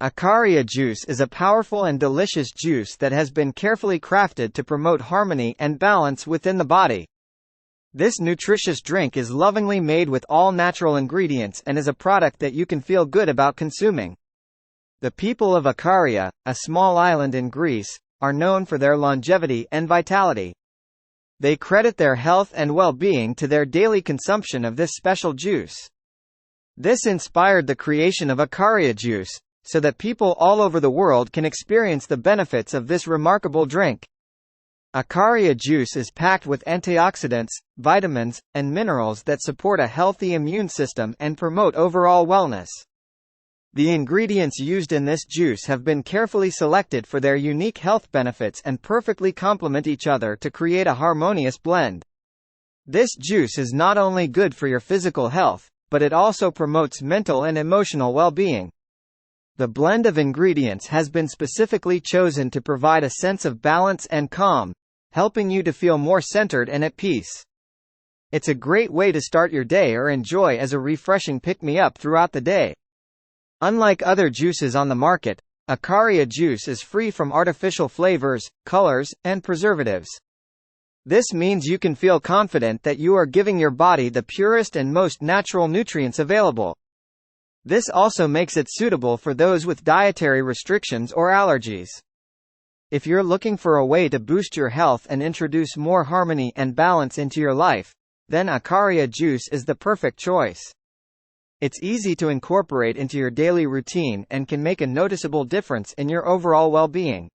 Ikaria Juice is a powerful and delicious juice that has been carefully crafted to promote harmony and balance within the body. This nutritious drink is lovingly made with all natural ingredients and is a product that you can feel good about consuming. The people of Ikaria, a small island in Greece, are known for their longevity and vitality. They credit their health and well-being to their daily consumption of this special juice. This inspired the creation of Ikaria Juice, so that people all over the world can experience the benefits of this remarkable drink. Ikaria Juice is packed with antioxidants, vitamins, and minerals that support a healthy immune system and promote overall wellness. The ingredients used in this juice have been carefully selected for their unique health benefits and perfectly complement each other to create a harmonious blend. This juice is not only good for your physical health, but it also promotes mental and emotional well-being. The blend of ingredients has been specifically chosen to provide a sense of balance and calm, helping you to feel more centered and at peace. It's a great way to start your day or enjoy as a refreshing pick-me-up throughout the day. Unlike other juices on the market, Ikaria Juice is free from artificial flavors, colors, and preservatives. This means you can feel confident that you are giving your body the purest and most natural nutrients available. This also makes it suitable for those with dietary restrictions or allergies. If you're looking for a way to boost your health and introduce more harmony and balance into your life, then Ikaria Juice is the perfect choice. It's easy to incorporate into your daily routine and can make a noticeable difference in your overall well-being.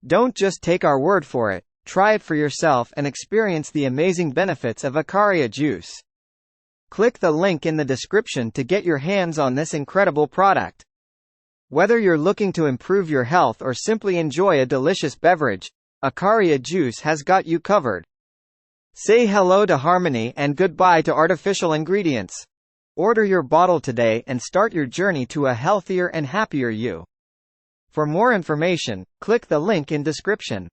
Don't just take our word for it, try it for yourself and experience the amazing benefits of Ikaria Juice. Click the link in the description to get your hands on this incredible product. Whether you're looking to improve your health or simply enjoy a delicious beverage, Ikaria Juice has got you covered. Say hello to harmony and goodbye to artificial ingredients. Order your bottle today and start your journey to a healthier and happier you. For more information, click the link in description.